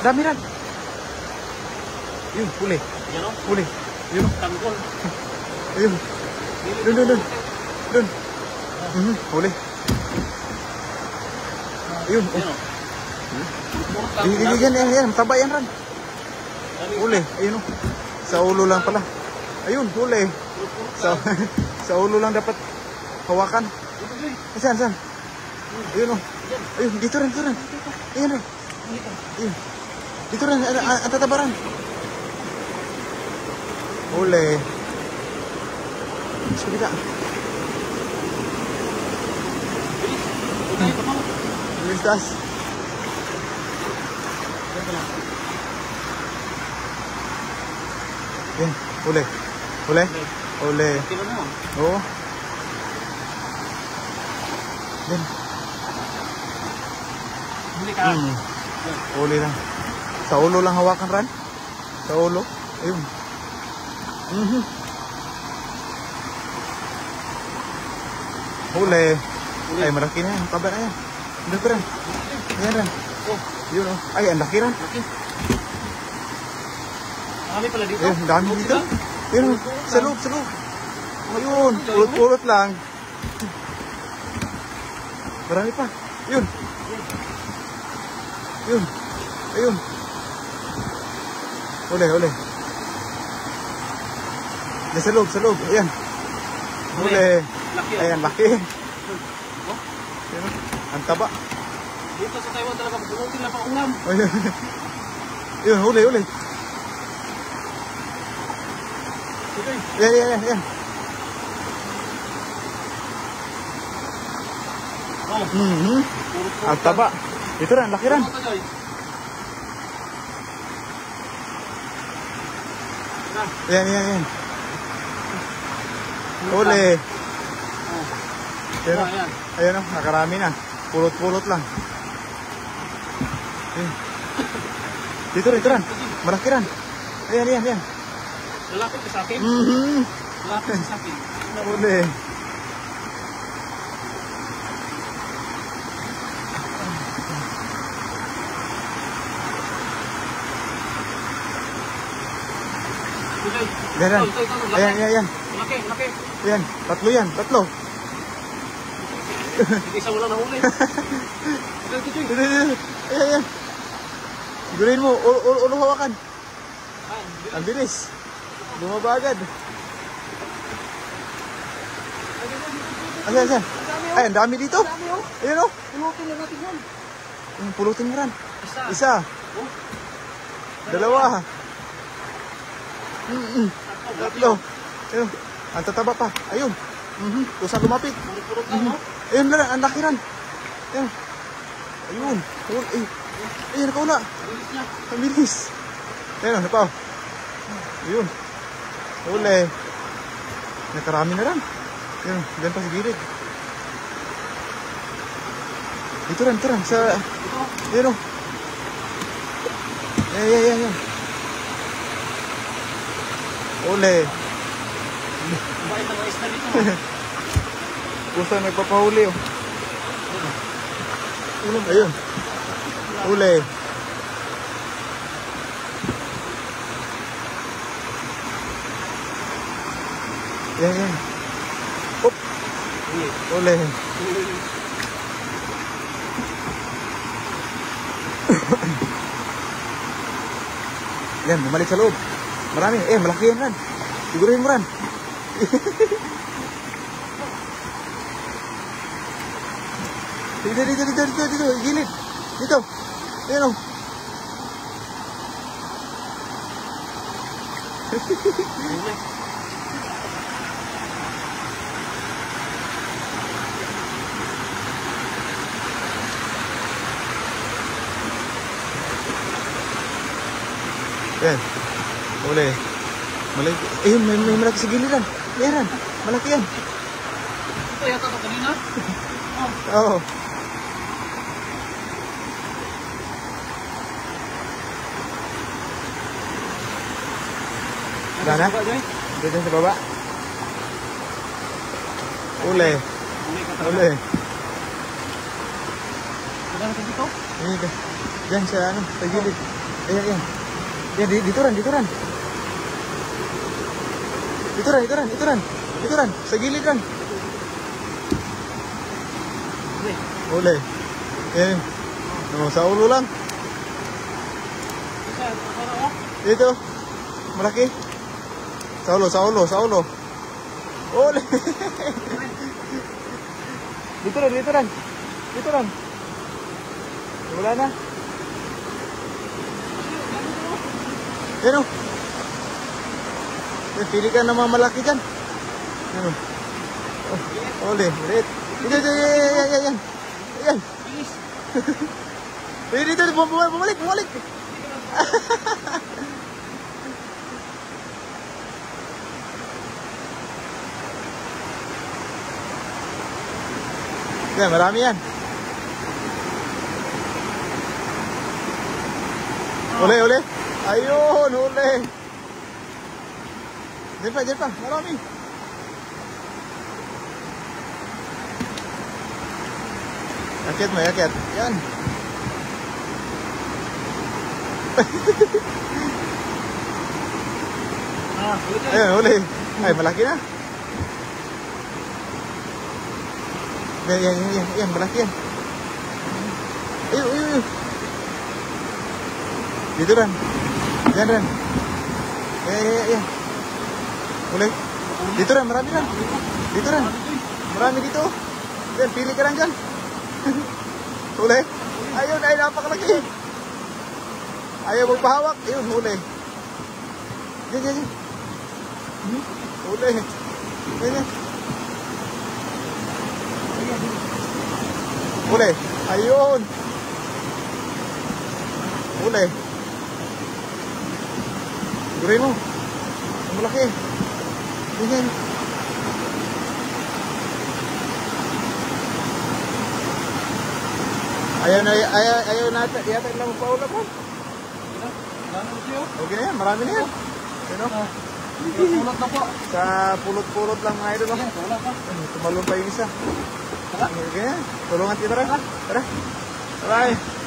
Dami ran. Yun, huli. Yan o. Huli. Yun. Tanggol. Ayun. Dun. Dun. Huli. Ayun. Yan o. Yan. Taba yan ran. Huli. Ayun o. Sa ulo lang pala. Ayun, huli. Sa ulo lang dapat hawakan. Saan? Ayun o. Ayun, dito rin. Ayun rin. Ayun. Dito rin, ang tatabaran. Huli. Sa kita. Bilis taas. Yan, huli. Oo. Yan. Huli ka. Huli lang. Sa ulo lang hawakan ran. Sa ulo. Ayun. Huli. Ay, malaki na yan. Taba na yan. Dito rin. Ayan rin. Yun o. Ay, ang laki rin. Dami pala dito. Ayun, dami dito. Ayun, sa loob. Ayun, pulot lang. Marami pa. Yun. Ayun. Huli. Diyan sa loob. Ayan. Huli. Ayan, laki. Ayun, ang taba. Dito sa Taiwan talaga, bunutin lang pa ulam. Ayun, huli. Yan. Ang taba. Ito rin, laki rin. Yan. Huli. Pero, ayan o, nakarami na. Pulot lang. Ayan. Dito rin. Malaki rin. Ayan. Lalapit ka sa akin. Huli. Ayan. Laki. Ayan, tatlo. Isa mo lang nahuli. Ayan. Sigurin mo, ulo hawakan. Ang bilis. Bumaba agad. Ayan. Ay, ang dami dito. Ayan o. Pulutin lang natin yan. Pulutin mo ran. Isa. Dalawa. Tatlo. Ayun. Ang tataba pa. Ayun. Tusa lumapit. Ayun lang. Ang laki ran. Ayun. Ayun, nakauna. Ang bilis. Ayun, napaw. Ayun. Huli. Nakarami na ran. Ayun, diyan pa sa gilid. Ito ran. Sa... Ayun o. Ayan. Huli. Bait ang isda dito. Gusto nagpapahuli o. Ayun. Huli. Yan. Op. Huli. Yan, bumalik sa loob. Marami. Malaki yan ran. Sigurin mo ran. Dito. Gilid. Dito. Ayan o. Yan. Huli. Malaki. Ayun, may malaki sa giliran. Yan. Malaki yan. Ito yata ito kanina. Oo. Sana? Dito sa baba. Huli. Wala natin dito? Diyan sa gilid. Ayan, ayan. Yan, dito ran, dito ran. Dito ran, dito ran, dito ran. Dito ran, sa gilid ran. Uli. Uli. Yan. No, sa ulo lang. Isa, para oh. Dito. Malaki. Sa ulo, sa ulo, sa ulo. Uli. Dito ran, dito ran. Dito ran. Wala na. Yan o. Pili ka ng mga malaki dyan. Yan o. Oh, uli, ulit. Dito, dito, yan. Yan. Bilis. Dito, bumalik, bumalik. Yan, marami yan. Uli, uli. Ayun, uli. Diyan pa, marami. Yakit mo, yakit. Yan. Ulit yan. Ayun, uli. Ay, malaki na. Yan, malaki yan. Ayun. Dito ran. Yan ran. Yan. Uli. Dito ran, marami ran. Dito ran. Marami dito. Yan, pili ka ran dyan. Uli. Ayun, ay napakalaki. Ayaw magpahawak. Ayun, uli. Yan. Uli. Yan. Uli. Ayun. Uli. Gurin mo. Ang malaki. Yan. Ayaw na yata lang paula po. Okay na yan, marami na yan. Ano? Pulot na po. Sa pulot-pulot lang mga idol. Wala pa. Tumalon pa yung isa. Tara. Okay na yan. Tulungan kita rin. Tara. Bye.